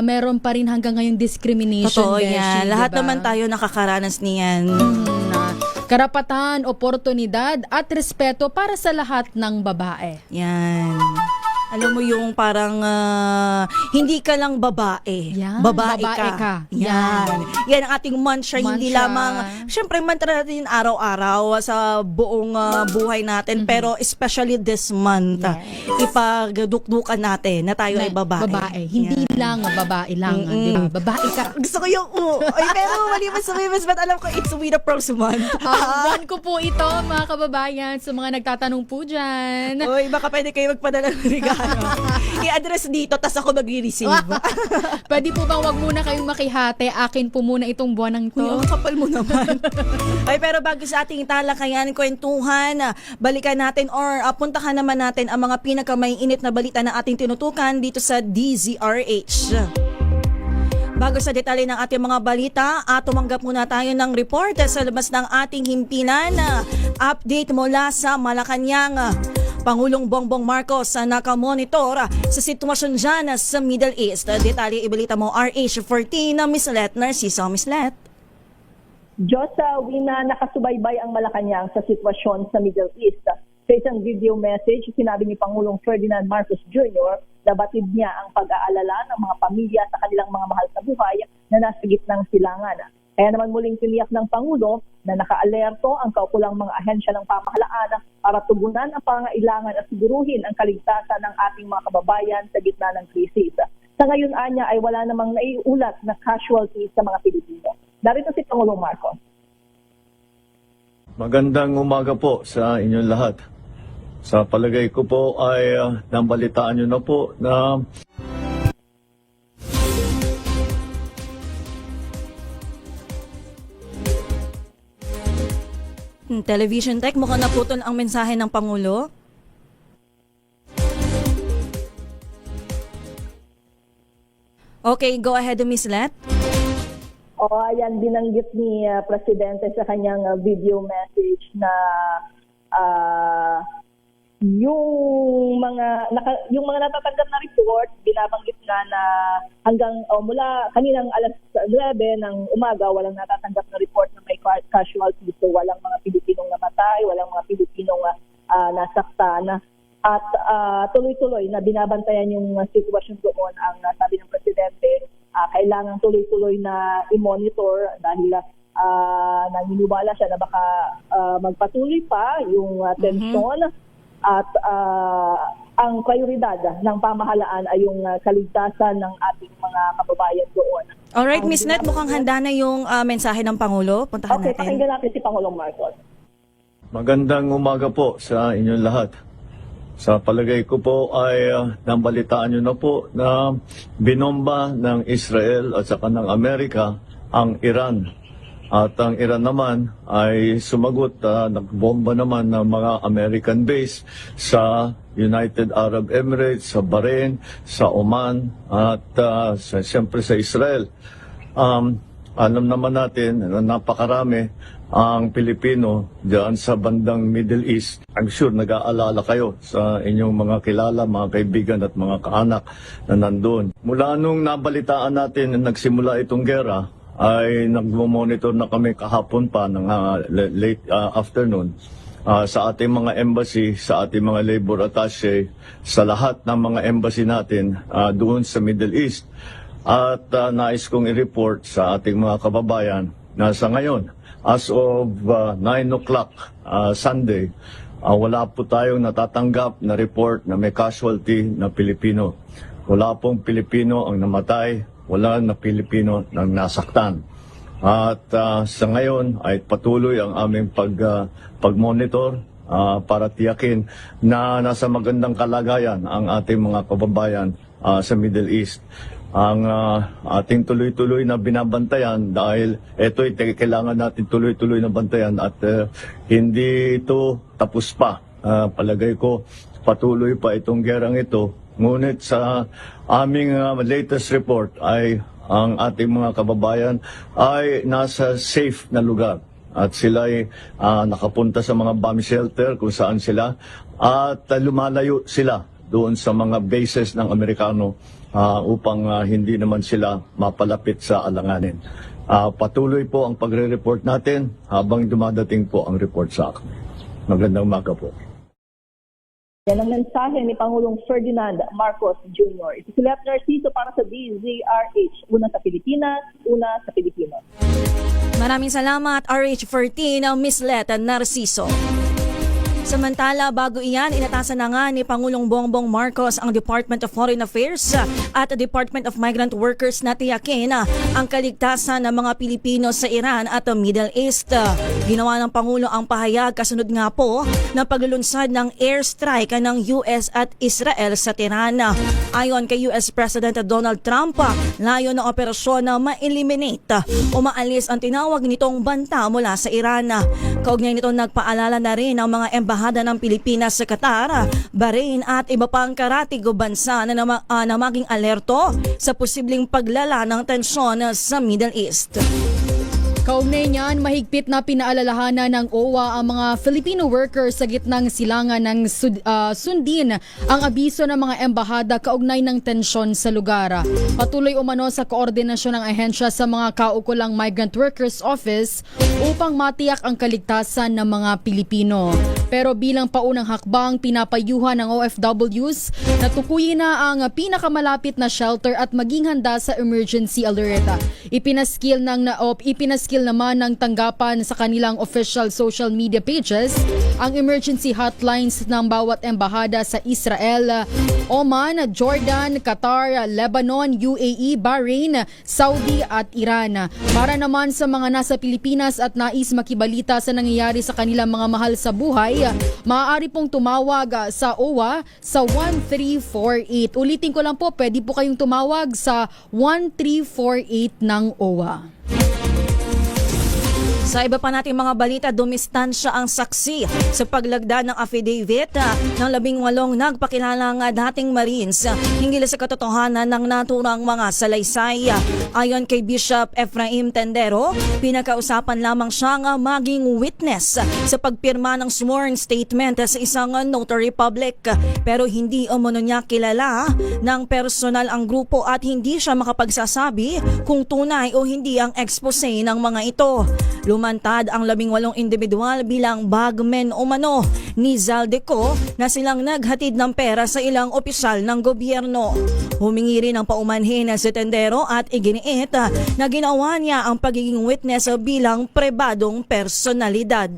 meron pa rin hanggang ngayon discrimination. Totoo Beshi, yan. Lahat diba? naman tayo nakakaranas niyan. Na karapatan, oportunidad at respeto para sa lahat ng babae. Yan. Alam mo yung parang hindi ka lang babae. Yan, Babae babae ka. Yan. Yan ang ating mantra. Hindi Mantra. lamang, syempre mantra natin araw-araw sa buong buhay natin. Pero especially this month, ipagdukdukan natin na tayo ay babae. Hindi Yan. lang babae lang. Diba? Babae ka. Gusto ko yung Ay, pero maliban sa women's month, alam ko it's We the Pros month. Buwan ko po ito, mga kababayan, sa mga nagtatanong po dyan. Uy, baka pwede kayo magpadala ng regalo. I-address dito, tas ako mag-receive. Pwede po bang wag muna kayong makihate? Akin po muna itong buwan ng to. Uy, ang kapal mo naman. Ay, pero bago sa ating talakayan, kwentuhan, balikan natin or puntahan naman natin ang mga pinakamayinit na balita na ating tinutukan dito sa DZRH. Bago sa detalye ng ating mga balita, tumanggap muna tayo ng report sa labas ng ating himpilan. Update mula sa Malacanang. Pangulong Bongbong Marcos nakamonitor sa sitwasyon dyan sa Middle East. Detalye ibalita mo RH14 na Miss Let Narciso. Miss Let. Diyos, Wina, nakasubaybay ang Malacanang sa sitwasyon sa Middle East. Sa isang video message, sinabi ni Pangulong Ferdinand Marcos Jr. na batid niya ang pag-aalala ng mga pamilya sa kanilang mga mahal sa buhay na nasa gitnang silangan. Kaya naman muling tiniyak ng Pangulo na naka-alerto ang kaukulang mga ahensya ng pamahalaan para tugunan ang pangailangan at siguruhin ang kaligtasan ng ating mga kababayan sa gitna ng krisis. Sa ngayon, anya, ay wala namang naiulat na casualties sa mga Pilipino. Narito si Pangulong Marcos. Magandang umaga po sa inyong lahat. Sa palagay ko po ay nabalitaan nyo na po na Television Tech, mukhang naputol ang mensahe ng Pangulo. Okay, go ahead, Miss Let. Ayan, binanggit ni Presidente sa kanyang video message na yung mga natatanggap na report, binabanggit nga na hanggang mula kaninang alas 9 ng umaga, walang natatanggap na report na may casualties. So walang mga Pilipinong namatay, walang mga Pilipinong nasaktan. At tuloy-tuloy na binabantayan yung sitwasyon doon. Ang sabi ng Presidente, kailangan tuloy-tuloy na i-monitor dahil naniniwala siya na baka magpatuloy pa yung tensyon. At ang prioridad ng pamahalaan ay yung kaligtasan ng ating mga kababayan doon. Alright, Miss Net, mukhang handa na yung mensahe ng Pangulo. Puntahan Okay, natin. pakinggan natin si Pangulong Marcos. magandang umaga po sa inyong lahat. Sa palagay ko po ay nabalitaan nyo na po na binomba ng Israel at saka ng Amerika ang Iran. At ang Iran naman ay sumagot, nagbomba naman ng mga American base sa United Arab Emirates, sa Bahrain, sa Oman at siyempre sa Israel. Alam naman natin na napakarami ang Pilipino diyan sa bandang Middle East. I'm sure nag-aalala kayo sa inyong mga kilala, mga kaibigan at mga kaanak na nandun. Mula nung nabalitaan natin na nagsimula itong gera, ay nagmo-monitor na kami kahapon pa ng late afternoon sa ating mga embassy, sa ating mga labor attaché, sa lahat ng mga embassy natin doon sa Middle East. At nais kong i-report sa ating mga kababayan na sa ngayon, as of 9 o'clock Sunday, wala po tayong natatanggap na report na may casualty na Pilipino. Wala pong Pilipino ang namatay, wala na Pilipino nang nasaktan. At sa ngayon ay patuloy ang aming pag-monitor para tiyakin na nasa magandang kalagayan ang ating mga kababayan sa Middle East. Ang ating tuloy-tuloy na binabantayan dahil ito'y kailangan natin tuloy-tuloy na bantayan at hindi ito tapos pa. Palagay ko patuloy pa itong gerang ito. Ngunit sa aming latest report ay ang ating mga kababayan ay nasa safe na lugar. At sila ay nakapunta sa mga bomb shelter kung saan sila at lumalayo sila doon sa mga bases ng Amerikano upang hindi naman sila mapalapit sa alanganin. Patuloy po ang pagre-report natin habang dumadating po ang report sa akin. Magandang umaga po. Yan ang mensahe ni Pangulong Ferdinand Marcos Jr. Ito si Lep Narciso para sa DZRH. Una sa Pilipinas, una sa Pilipino. Maraming salamat RH14 Miss Leta Narciso. Samantala, bago iyan, inatasan na nga ni Pangulong Bongbong Marcos ang Department of Foreign Affairs at Department of Migrant Workers na tiyakin ang kaligtasan ng mga Pilipino sa Iran at Middle East. Ginawa ng Pangulo ang pahayag kasunod nga po ng paglulunsad ng airstrike ng US at Israel sa Tehran. Ayon kay US President Donald Trump, layo ng operasyon na ma-eliminate o maalis ang tinawag nitong banta mula sa Iran. Kaugnay nito nagpaalala na rin ang mga embahada ng Pilipinas sa Qatar, Bahrain at iba pang karatig o bansa na maging alerto sa posibleng paglala ng tensyon sa Middle East. Kaugnay niyan, mahigpit na pinaalalahanan ng OWA ang mga Filipino workers sa gitnang silangan ng sundin ang abiso ng mga embahada kaugnay ng tensyon sa lugar. Patuloy umano sa koordinasyon ng ahensya sa mga kaukulang Migrant Workers Office upang matiyak ang kaligtasan ng mga Pilipino. Pero bilang paunang hakbang, pinapayuhan ng OFWs na tukuyin na ang pinakamalapit na shelter at maging handa sa emergency alert. Ipinaskill naman ng tanggapan sa kanilang official social media pages ang emergency hotlines ng bawat embahada sa Israel, Oman, Jordan, Qatar, Lebanon, UAE, Bahrain, Saudi at Iran. Para naman sa mga nasa Pilipinas at nais makibalita sa nangyayari sa kanilang mga mahal sa buhay, maaari pong tumawag sa OWA sa 1348. Ulitin ko lang po, pwede po kayong tumawag sa 1348 ng OWA. Sa iba pa nating mga balita, dumistansya ang saksi sa paglagda ng affidavit ng 18 nagpakilalang dating Marines hinggil sa katotohanan ng naturang mga salaysay. Ayon kay Bishop Ephraim Tendero, pinakausapan lamang siyang maging witness sa pagpirma ng sworn statement sa isang notary public. Pero hindi umano niya kilala ng personal ang grupo at hindi siya makapagsasabi kung tunay o hindi ang expose ng mga ito. Lumantad ang 18 individual bilang bagmen umano ni Zaldeco na silang naghatid ng pera sa ilang opisyal ng gobyerno. Humingi rin ng paumanhin si Tendero at iginiit na ginawa niya ang pagiging witness bilang prebadong personalidad.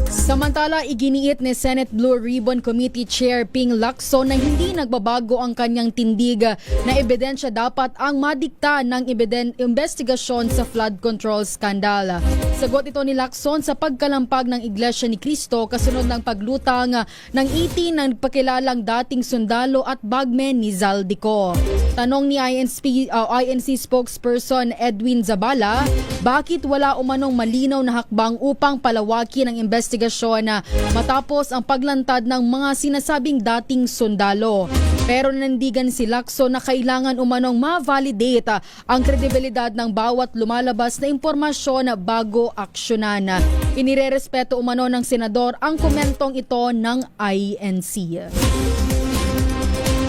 Samantala, iginiit ni Senate Blue Ribbon Committee Chair Ping Lacson na hindi nagbabago ang kanyang tindig na ebidensya dapat ang madikta ng investigasyon sa flood control scandal. Sagot ito ni Lacson sa pagkalampag ng Iglesia ni Cristo kasunod ng paglutang ng 18 ng pakilalang dating sundalo at bagmen ni Zaldico. Tanong ni INC spokesperson Edwin Zabala, bakit wala umanong malinaw na hakbang upang palawakin ang investigasyon na matapos ang paglantad ng mga sinasabing dating sundalo. Pero nandigan si Lacson na kailangan umanong ma-validate ang kredibilidad ng bawat lumalabas na impormasyon bago aksyonan. Inirerespeto umano ng senador ang komentong ito ng INC.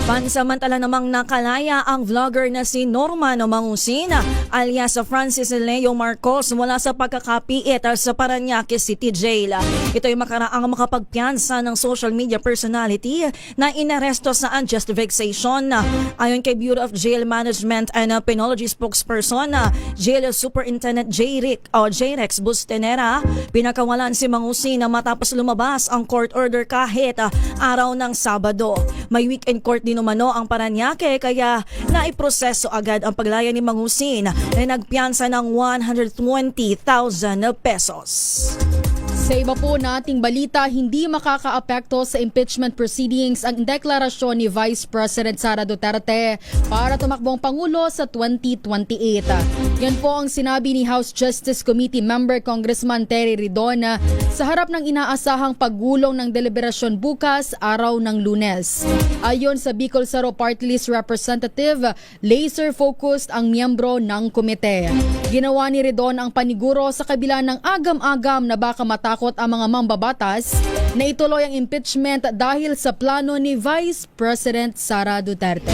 Pansamantala namang nakalaya ang vlogger na si Norman Mangusin alias Francis Leo Marcos mula sa pagkakapiit sa Parañaque City Jail. Ito ay makaraang makapagpiyansa ng social media personality na inaresto sa unjust vexation. Ayon kay Bureau of Jail Management and Penology spokesperson, Jail Superintendent J-Rex Bustenera, pinakawalan si Mangusin matapos lumabas ang court order kahit araw ng Sabado. May weekend court din umano ang Parañaque kaya naiproseso agad ang paglaya ni Mangusin na nagpiyansa ng 120,000 pesos. Sa iba po nating balita, hindi makakaapekto sa impeachment proceedings ang deklarasyon ni Vice President Sara Duterte para tumakbong Pangulo sa 2028. Yan po ang sinabi ni House Justice Committee member Congressman Terry Ridon sa harap ng inaasahang paggulong ng deliberasyon bukas, araw ng Lunes. Ayon sa Bicol Saro Party List Representative, laser-focused ang miyembro ng komite. Ginawa ni Ridon ang paniguro sa kabila ng agam-agam na baka matakot natatakot ang mga mambabatas na ituloy ang impeachment dahil sa plano ni Vice President Sara Duterte.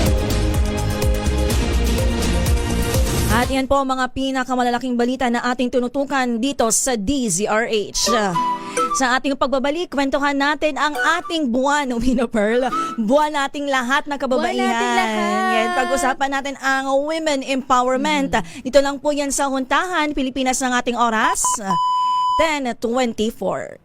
At yan po ang mga pinakamalalaking balita na ating tinutukan dito sa DZRH. Sa ating pagbabalik, kwentuhan natin ang ating buwan, Umino Pearl. Buwan nating lahat na kababaihan. Buwan nating lahat. Yan, pag-usapan natin ang women empowerment. Dito lang po yan sa Huntahan, Pilipinas ng ating oras, 10:24.